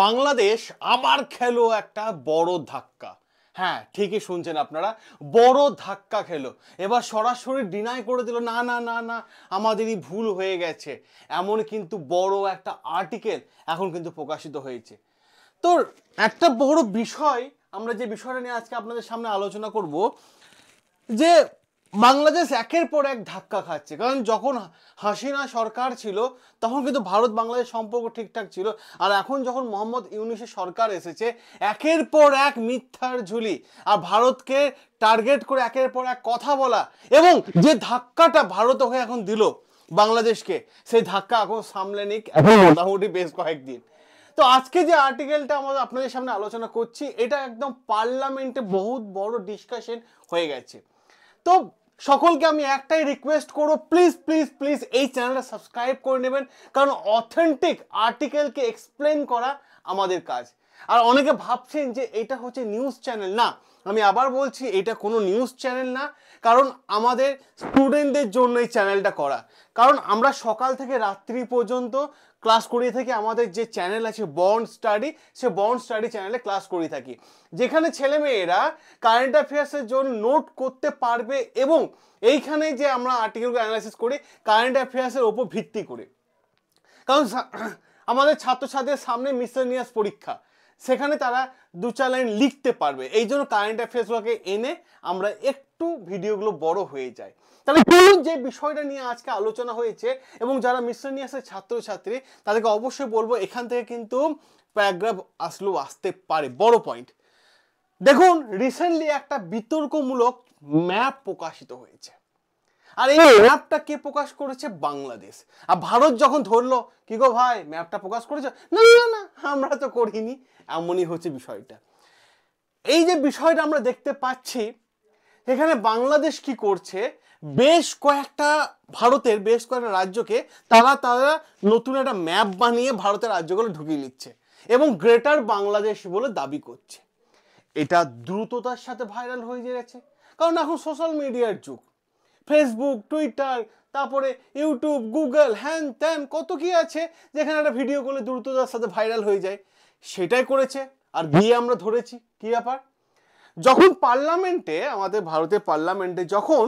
বাংলাদেশ আবার খেলো একটা বড় ধাক্কা। হ্যাঁ, ঠিকই শুনছেন আপনারা, বড় ধাক্কা খেলো। এবার সরাসরি ডিনাই করে দিল, না না না না, আমাদেরই ভুল হয়ে গেছে। এমন কিন্তু বড় একটা আর্টিকেল এখন কিন্তু প্রকাশিত হয়েছে। তো একটা বড় বিষয়, আমরা যে বিষয়টা নিয়ে আজকে আপনাদের সামনে আলোচনা করব, যে বাংলাদেশ একের পর এক ধাক্কা খাচ্ছে। কারণ যখন হাসিনা সরকার ছিল তখন কিন্তু ভারত বাংলাদেশ সম্পর্ক ঠিকঠাক ছিল, আর এখন যখন মোহাম্মদ ইউনূসের সরকার এসেছে একের পর এক মিথ্যার ঝুলি আর ভারতকে টার্গেট করে একের পর এক কথা বলা, এবং যে ধাক্কাটা ভারত হয়ে এখন দিল বাংলাদেশকে, সেই ধাক্কা এখন সামলে নিক এখন মোটামুটি বেশ কয়েকদিন। তো আজকে যে আর্টিকেলটা আমরা আপনাদের সামনে আলোচনা করছি, এটা একদম পার্লামেন্টে বহুত বড় ডিসকাশন হয়ে গেছে। তো সকলকে আমি একটাই রিকোয়েস্ট করব, প্লিজ প্লিজ প্লিজ এই চ্যানেলটা সাবস্ক্রাইব করে নেবেন, কারণ অথেন্টিক আর্টিকেলকে এক্সপ্লেন করা আমাদের কাজ। আর অনেকে ভাবছেন যে এটা হচ্ছে নিউজ চ্যানেল, না, আমি আবার বলছি এটা কোনো নিউজ চ্যানেল না, কারণ আমাদের স্টুডেন্টদের জন্য এই চ্যানেলটা করা। কারণ আমরা সকাল থেকে রাত্রি পর্যন্ত ক্লাস করিয়ে থাকি, আমাদের যে চ্যানেল আছে বন্ড স্টাডি, সে বন্ড স্টাডি চ্যানেলে ক্লাস করিয়ে থাকি, যেখানে ছেলেমেয়েরা কারেন্ট অ্যাফেয়ার্সের জন্য নোট করতে পারবে, এবং এইখানে যে আমরা আর্টিকেলগুলো অ্যানালাইসিস করি কারেন্ট অ্যাফেয়ার্সের ওপর ভিত্তি করে। কারণ আমাদের ছাত্রছাত্রীদের সামনে মিসেলেনিয়াস পরীক্ষা, সেখানে তারা দু চার লাইন লিখতে পারবে, এই জন্য কারেন্ট অ্যাফেয়ার্সগুলোকে এনে আমরা একটু ভিডিওগুলো বড় হয়ে যায়। তাহলে চলুন যে বিষয়টা নিয়ে আজকে আলোচনা হয়েছে, এবং যারা মিসেলেনিয়াসের ছাত্রছাত্রী তাদেরকে অবশ্যই বলবো এখান থেকে কিন্তু প্যারাগ্রাফ আসতে পারে। বড় পয়েন্ট দেখুন, রিসেন্টলি একটা বিতর্কমূলক ম্যাপ প্রকাশিত হয়েছে, আর এই ম্যাপটা কে প্রকাশ করেছে? বাংলাদেশ। আর ভারত যখন ধরলো, কি গো ভাই ম্যাপটা প্রকাশ করেছে, না না না আমরা তো করিনি, এমনই হচ্ছে বিষয়টা। এই যে বিষয়টা আমরা দেখতে পাচ্ছি, এখানে বাংলাদেশ কি করছে, বেশ কয়েকটা ভারতের বেশ কয়েকটা রাজ্যকে তারা নতুন একটা ম্যাপ বানিয়ে ভারতের রাজ্যগুলো ঢুকিয়ে নিচ্ছে এবং গ্রেটার বাংলাদেশ বলে দাবি করছে। এটা দ্রুততার সাথে ভাইরাল হয়ে গেছে, কারণ এখন সোশ্যাল মিডিয়ার যুগ, ফেসবুক, টুইটার, তারপরে ইউটিউব, গুগল, হ্যান ত্যান কত কি আছে, যেখানে একটা ভিডিও করলে দ্রুততার সাথে ভাইরাল হয়ে যায়, সেটাই করেছে। আর গিয়ে আমরা ধরেছি কি ব্যাপার, যখন পার্লামেন্টে, আমাদের ভারতের পার্লামেন্টে যখন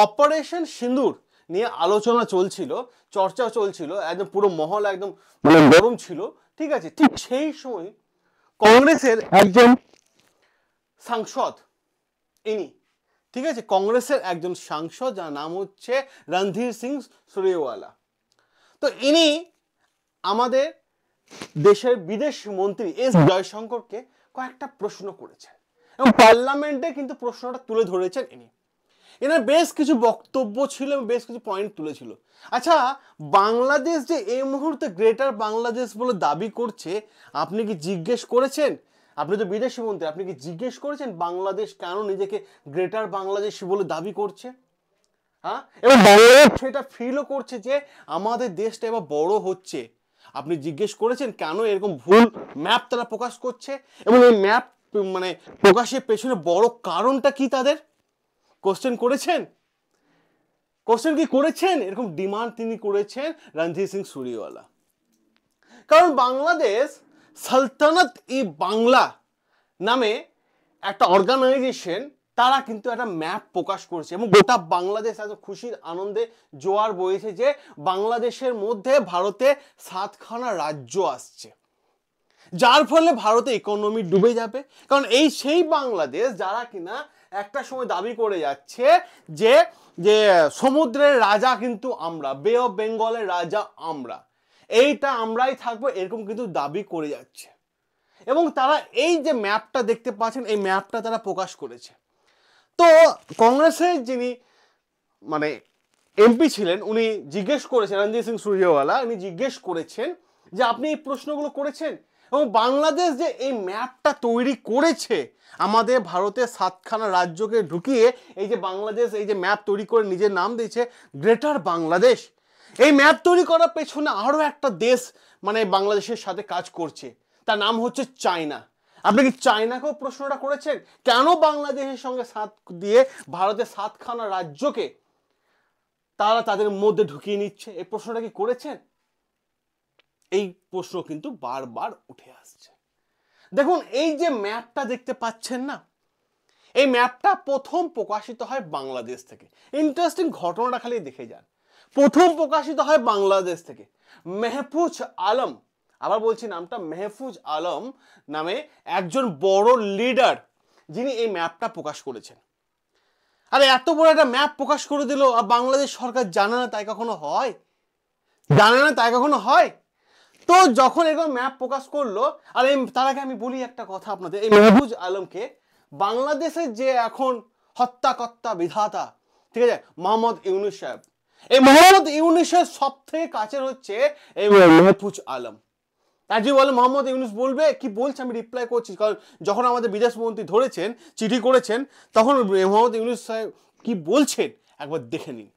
অপারেশন সিঁদুর নিয়ে আলোচনা চলছিল, চর্চা চলছিল, একদম পুরো মহল একদম গরম ছিল, ঠিক আছে, ঠিক সেই সময় কংগ্রেসের একজন সাংসদ, ইনি, ঠিক আছে, কংগ্রেসের একজন সাংসদ যার নাম হচ্ছে রণধীর সিং সুরজেওয়ালা, তো ইনি আমাদের দেশের বিদেশ মন্ত্রী এস জয়শঙ্করকে কয়েকটা প্রশ্ন করেছেন, এবং পার্লামেন্টে কিন্তু প্রশ্নটা তুলে ধরেছেন ইনি। এনার বেশ কিছু বক্তব্য ছিল এবং বেশ কিছু পয়েন্ট তুলেছিল। আচ্ছা, বাংলাদেশ যে এই মুহূর্তে গ্রেটার বাংলাদেশ বলে দাবি করছে, আপনি কি জিজ্ঞেস করেছেন, আপনি তো বিদেশি মন্ত্রী, আপনি কি জিজ্ঞেস করেছেন বাংলাদেশ কেন নিজেকে গ্রেটার বাংলাদেশ বলে দাবি করছে? হ্যাঁ, এবং বাংলাদেশ সেটা ফিলও করছে যে আমাদের দেশটা এবার বড় হচ্ছে। আপনি জিজ্ঞেস করেছেন কেন এরকম ভুল ম্যাপ তারা প্রকাশ করছে, এবং এই ম্যাপ মানে প্রকাশের পেছনে বড় কারণটা কি তাদের কোশ্চেন করেছেন? কোশ্চেন কি করেছেন? এরকম ডিমান্ড তিনি করেছেন রণধীর সিং সুরজেওয়ালা। কারণ বাংলাদেশ সালতানাত ই বাংলা নামে একটা অর্গানাইজেশন, তারা কিন্তু একটা ম্যাপ প্রকাশ করছে, এবং গোটা বাংলাদেশ এত খুশির আনন্দে জোয়ার বইছে যে বাংলাদেশের মধ্যে ভারতে 7খানা রাজ্য আসছে, যার ফলে ভারতে ইকোনমি ডুবে যাবে। কারণ এই সেই বাংলাদেশ যারা কিনা একটা সময় দাবি করে যাচ্ছে যে যে সমুদ্রের রাজা কিন্তু আমরা, বে অফ বেঙ্গলের রাজা আমরা, এইটা আমরাই থাকবো, এরকম কিন্তু দাবি করে যাচ্ছে। এবং তারা এই যে ম্যাপটা দেখতে পাচ্ছেন, এই ম্যাপটা তারা প্রকাশ করেছে। তো কংগ্রেসের যিনি মানে এমপি ছিলেন, উনি জিজ্ঞেস করেছেন, রণধীর সিং সুরজেওয়ালা, উনি জিজ্ঞেস করেছেন যে আপনি এই প্রশ্নগুলো করেছেন, এবং বাংলাদেশ যে এই ম্যাপটা তৈরি করেছে আমাদের ভারতের 7খানা রাজ্যকে ঢুকিয়ে, এই যে বাংলাদেশ এই যে ম্যাপ তৈরি করে নিজের নাম দিয়েছে গ্রেটার বাংলাদেশ, এই ম্যাপ তৈরি করার পেছনে আরও একটা দেশ মানে বাংলাদেশের সাথে কাজ করছে, তার নাম হচ্ছে চায়না। আপনি কি চায়নাকেও প্রশ্নটা করেছেন কেন বাংলাদেশের সঙ্গে সাথ দিয়ে ভারতের 7খানা রাজ্যকে তারা তাদের মধ্যে ঢুকিয়ে নিচ্ছে? এই প্রশ্নটা কি করেছেন? এই প্রশ্ন কিন্তু বারবার উঠে আসছে। দেখুন এই যে ম্যাপটা দেখতে পাচ্ছেন না, এই ম্যাপটা প্রথম প্রকাশিত হয় বাংলাদেশ থেকে। ইন্টারেস্টিং ঘটনাটা খালি দেখে যান। প্রথম প্রকাশিত হয় বাংলাদেশ থেকে। মেহফুজ আলম, আবার বলছি নামটা, মেহফুজ আলম নামে একজন বড় লিডার, যিনি এই ম্যাপটা প্রকাশ করেছেন। আরে এত বড় একটা ম্যাপ প্রকাশ করে দিল আর বাংলাদেশ সরকার জানে না, তাই কখনো হয়? জানে না তাই কখনো হয়? তো যখন এরকম ম্যাপ প্রকাশ করলো, আর তার আগে আমি বলি একটা কথা আপনাদের, এই মেহফুজ আলমকে বাংলাদেশের যে এখন হত্যাকর্তা বিধাতা, ঠিক আছে, মোহাম্মদ ইউনূস সাহেব, এই মোহাম্মদ ইউনূসের সব থেকে কাছের হচ্ছে এই মেহফুজ আলম। তার যে বলে মোহাম্মদ ইউনূস বলবে কি বলছে, আমি রিপ্লাই করছি, কারণ যখন আমাদের বিদেশ মন্ত্রী ধরেছেন, চিঠি করেছেন, তখন মোহাম্মদ ইউনূস সাহেব কি বলছেন একবার দেখে নিন।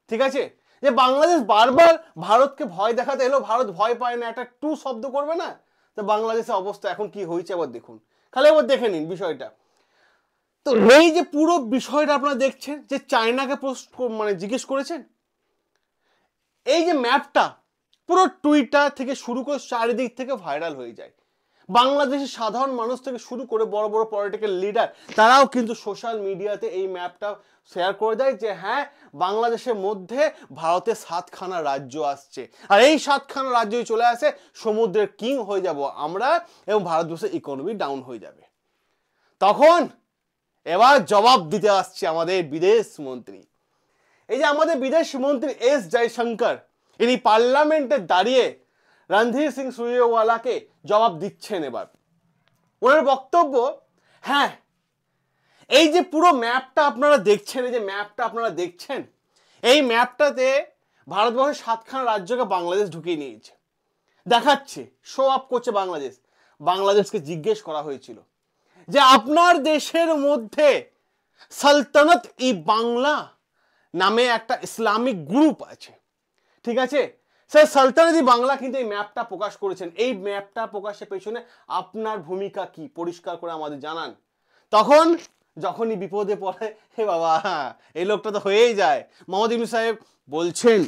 ঠিক আছে, যে বাংলাদেশ বারবার ভারতকে ভয় দেখাতে এলো, ভারত ভয় পায় না, একটা টু শব্দ করবে না, তো বাংলাদেশের অবস্থা এখন কি হয়েছে আবার দেখুন, খালি একবার দেখে নিন বিষয়টা। তো এই যে পুরো বিষয়টা আপনারা দেখছেন, যে চায়নাকে মানে জিজ্ঞেস করেছেন, এই যে ম্যাপটা পুরো টুইটার থেকে শুরু করে চারিদিক থেকে ভাইরাল হয়ে যায়। বাংলাদেশের সাধারণ মানুষ থেকে শুরু করে বড় বড় পলিটিক্যাল লিডার, তারাও কিন্তু সোশ্যাল মিডিয়াতে এই ম্যাপটা শেয়ার করে দেয় যে হ্যাঁ, বাংলাদেশের মধ্যে ভারতের 7খানা রাজ্য আসছে, আর এই 7খানা রাজ্যই চলে আসে, সমুদ্রের কিং হয়ে যাব আমরা, এবং ভারতবর্ষের ইকোনমি ডাউন হয়ে যাবে। তখন এবার জবাব দিতে আসছে আমাদের বিদেশ মন্ত্রী। এই যে আমাদের বিদেশ মন্ত্রী এস জয়শঙ্কর, ইনি পার্লামেন্টে দাঁড়িয়ে রণধীর সিং সুরজেওয়ালাকে জবাব দিচ্ছেন। এবার ওনার বক্তব্য, হ্যাঁ এই যে পুরো ম্যাপটা আপনারা দেখছেন, এই যে ম্যাপটা আপনারা দেখছেন, এই ম্যাপটাতে ভারতবর্ষের 7খানা রাজ্যকে বাংলাদেশ ঢুকিয়ে নিয়েছে, দেখাচ্ছে, শো আপ করছে বাংলাদেশ। বাংলাদেশকে জিজ্ঞেস করা হয়েছিল যে আপনার দেশের মধ্যে সালতানাত ই বাংলা নামে একটা ইসলামিক গ্রুপ আছে, ঠিক আছে, স্যার সালতানাত ই বাংলা কিন্তু এই ম্যাপটা প্রকাশ করেছেন, এই ম্যাপটা প্রকাশের পেছনে আপনার ভূমিকা কি পরিষ্কার করে আমাদের জানান। তখন যখনই বিপদে পড়ে, হে বাবা এই লোকটা তো হয়েই যায়, মোহাম্মদ ইউনূস সাহেব বলছেন,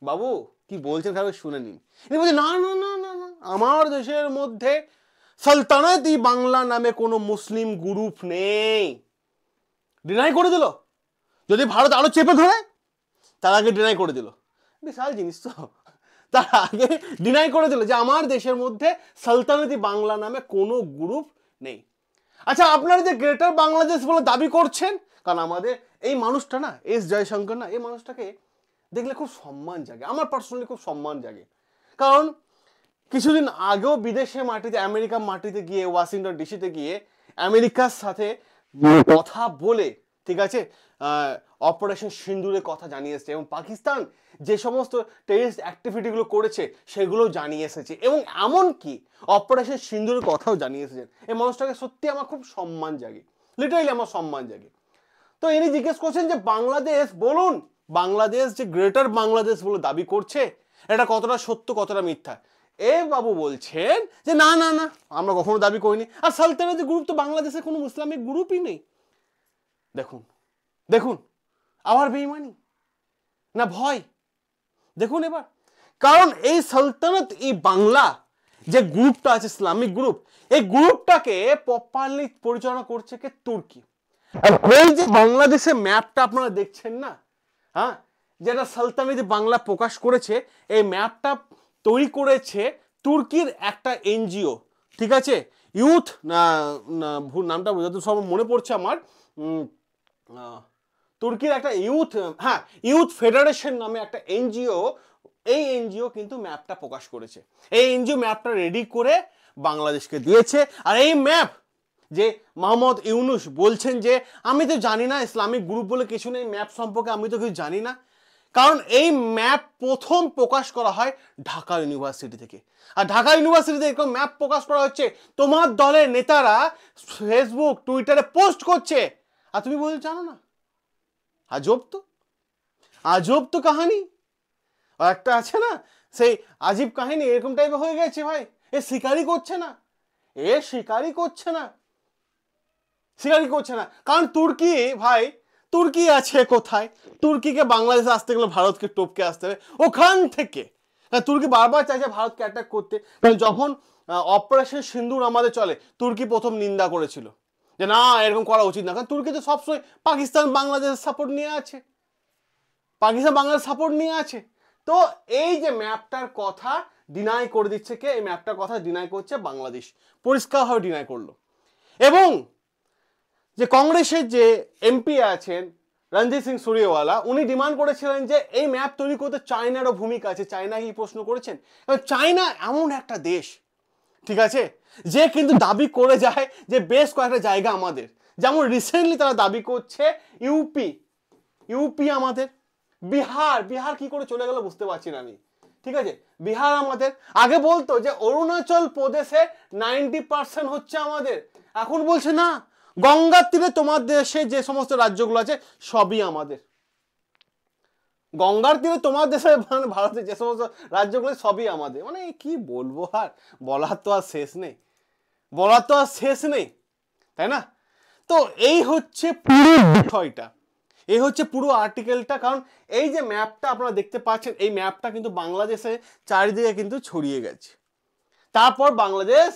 বাবু কি বলছেন খারাপ শুনে নিন। ইনি বলছেন না না না না না, আমার দেশের মধ্যে সালতানাত ই বাংলা নামে কোনো মুসলিম গ্রুপ নেই। ডিনাই করে দিল, যদি ভারত আরো চেপে ধরে তার আগে ডিনাই করে দিল, বিশাল জিনিস তো, তার আগে ডিনাই করে দিল যে আমার দেশের মধ্যে সালতানাত ই বাংলা নামে কোনো গ্রুপ নেই। আচ্ছা, আপনারা যে গ্রেটার বাংলাদেশ বলে দাবি করছেন, কারণ আমাদের এই মানুষটা না, এস জয়শঙ্কর না, এই মানুষটাকে দেখলে খুব সম্মান জাগে, আমার পার্সোনালি খুব সম্মান জাগে। কারণ কিছুদিন আগেও বিদেশে মাটিতে, আমেরিকার মাটিতে গিয়ে, ওয়াশিংটন ডিসিতে গিয়ে আমেরিকার সাথে কথা বলে, ঠিক আছে, অপারেশন সিন্দুরের কথা জানিয়ে এসেছে, এবং পাকিস্তান যে সমস্ত টেররিস্ট অ্যাক্টিভিটিগুলো করেছে সেগুলো জানিয়ে এসেছে, এবং এমনকি অপারেশন সিন্দুরের কথাও জানিয়ে এসেছেন। এই মানুষটাকে সত্যি আমার খুব সম্মান জাগে, লিটারালি আমার সম্মান জাগে। তো ইনি জিজ্ঞেস করছেন যে বাংলাদেশ, বলুন বাংলাদেশ যে গ্রেটার বাংলাদেশ বলে দাবি করছে, এটা কতটা সত্য কতটা মিথ্যা। এ বাবু বলছেন যে না না না, আমরা কখনো দাবি করিনি, আর সালতানাতি গ্রুপ তো বাংলাদেশে কোনো ইসলামিক গ্রুপই নেই। দেখুন দেখুন, আবার বেঈমানি না ভয়, দেখুন এবার। কারণ এই সালতানাত ই বাংলা যে গ্রুপটা আছে, ইসলামিক গ্রুপ, এই গ্রুপটাকে প্রপারলি পরিচালনা করছে কে? তুর্কি। আর এই যে বাংলাদেশের ম্যাপটা আপনারা দেখছেন না, হ্যাঁ, যেটা সালতানাত ই বাংলা প্রকাশ করেছে, এই ম্যাপটা তৈরি করেছে তুর্কির একটা এনজিও, ঠিক আছে, ইউথ নামটা যত সব মনে পড়ছে আমার, তুর্কির একটা ইউথ, হ্যাঁ, ইউথ ফেডারেশন নামে একটা এনজিও, এই এনজিও কিন্তু ম্যাপটা প্রকাশ করেছে। এই এনজিও ম্যাপটা রেডি করে বাংলাদেশকে দিয়েছে। আর এই ম্যাপ যে মোহাম্মদ ইউনূস বলছেন যে আমি তো জানি না, ইসলামিক গ্রুপ বলে কিছু নেই, ম্যাপ সম্পর্কে আমি তো কিছু জানি না, কারণ এই ম্যাপ প্রথম প্রকাশ করা হয় ঢাকা ইউনিভার্সিটি থেকে। আর ঢাকা ইউনিভার্সিটিতে এরকম ম্যাপ প্রকাশ করা হচ্ছে, তোমার দলের নেতারা ফেসবুক টুইটারে পোস্ট করছে, আর তুমি বলছো জানো না। আজব তো, আজব তো কাহিনী। একটা আছে না সেই আজীব কাহিনী, এরকম টাইপের হয়ে গেছে ভাই। এ স্বীকারই করছে না, এ স্বীকারই করছে না, স্বীকারই করছে না। কারণ তুর্কি ভাই, তুর্কি আছে কোথায়? তুর্কিকে বাংলাদেশে আসতে গেলে ভারতকে টপকে আসতে হবে, ওখান থেকে কারণ তুর্কি বারবার চাইছে ভারতকে অ্যাটাক করতে। কারণ যখন অপারেশন সিন্দুর আমাদের চলে, তুর্কি প্রথম নিন্দা করেছিল যে না এরকম করা উচিত না, কারণ তুর্কি তো সবসময় পাকিস্তান বাংলাদেশের সাপোর্ট নিয়ে আছে, পাকিস্তান বাংলাদেশ সাপোর্ট নিয়ে আছে। তো এই যে ম্যাপটার কথা ডিনাই করে দিচ্ছে কে? এই ম্যাপটার কথা ডিনাই করছে বাংলাদেশ, পরিষ্কারভাবে ডিনাই করলো। এবং যে কংগ্রেসের যে এমপি আছেন রণজিৎ সিং সুরিওয়ালা, উনি ডিমান্ড করেছিলেন যে এই ম্যাপ তৈরি করতে চায়নারও ভূমিকা আছে। চায়না কি প্রশ্ন করেছেন? চায়না এমন একটা দেশ, ঠিক আছে, যে কিন্তু দাবি করে যায় যে বেশ কয়েকটা জায়গা আমাদের, যেমন রিসেন্টলি তারা দাবি করছে ইউপি আমাদের, বিহার কি করে চলে গেল বুঝতে পারছি না আমি, ঠিক আছে, বিহার আমাদের। আগে বলতো যে অরুণাচল প্রদেশে 90% হচ্ছে আমাদের, এখন বলছে না, গঙ্গার তীরে তোমার দেশে যে সমস্ত রাজ্যগুলো আছে সবই আমাদের, গঙ্গার তীরে তোমার দেশে মানে ভারতের যে সমস্ত রাজ্যগুলো সবই আমাদের। মানে কি বলবো, আর বলার তো আর শেষ নেই, বলার তো আর শেষ নেই, তাই না? তো এই হচ্ছে পুরো বিষয়টা, এই হচ্ছে পুরো আর্টিকেলটা। কারণ এই যে ম্যাপটা আপনারা দেখতে পাচ্ছেন, এই ম্যাপটা কিন্তু বাংলাদেশে চারিদিকে কিন্তু ছড়িয়ে গেছে। তারপর বাংলাদেশ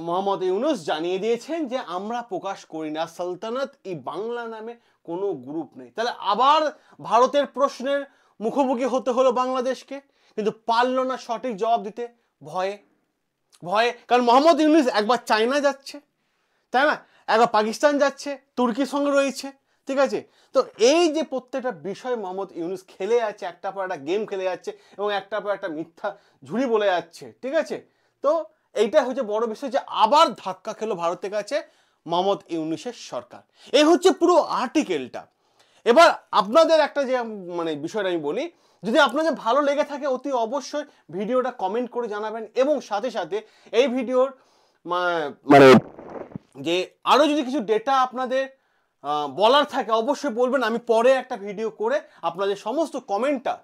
মোহাম্মদ ইউনূস জানিয়ে দিয়েছেন যে আমরা প্রকাশ করি না, সালতানাত ই বাংলা নামে কোনো গ্রুপ নেই। তাহলে আবার ভারতের প্রশ্নের মুখোমুখি হতে হলো বাংলাদেশকে, কিন্তু পারলো না সঠিক জবাব দিতে, ভয়ে। কারণ মোহাম্মদ ইউনূস একবার চায়না যাচ্ছে, তাই না, একবার পাকিস্তান যাচ্ছে, তুর্কির সঙ্গে রয়েছে, ঠিক আছে। তো এই যে প্রত্যেকটা বিষয় মোহাম্মদ ইউনূস খেলে যাচ্ছে, একটা পর একটা গেম খেলে যাচ্ছে এবং একটা পর একটা মিথ্যা ঝুড়ি বলে যাচ্ছে, ঠিক আছে। তো এইটা হচ্ছে বড় বিষয় যে আবার ধাক্কা খেলো ভারতের কাছে মোহাম্মদ ইউনূসের সরকার। এই হচ্ছে পুরো আর্টিকেলটা। এবার আপনাদের একটা যে মানে বিষয়টা আমি বলি, যদি আপনাদের ভালো লেগে থাকে অতি অবশ্যই ভিডিওটা কমেন্ট করে জানাবেন, এবং সাথে সাথে এই ভিডিওর মানে যে আরও যদি কিছু ডেটা আপনাদের বলার থাকে অবশ্যই বলবেন, আমি পরে একটা ভিডিও করে আপনাদের সমস্ত কমেন্টটা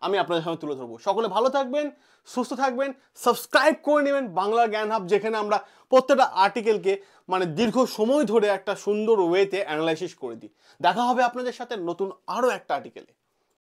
আমি আপনাদের সামনে তুলে ধরবো। সকলে ভালো থাকবেন, সুস্থ থাকবেন, সাবস্ক্রাইব করে নেবেন বাংলা জ্ঞান হাব, যেখানে আমরা প্রত্যেকটা আর্টিকেলকে মানে দীর্ঘ সময় ধরে একটা সুন্দর ওয়েতে অ্যানালাইসিস করে দিই। দেখা হবে আপনাদের সাথে নতুন আরও একটা আর্টিকেলে।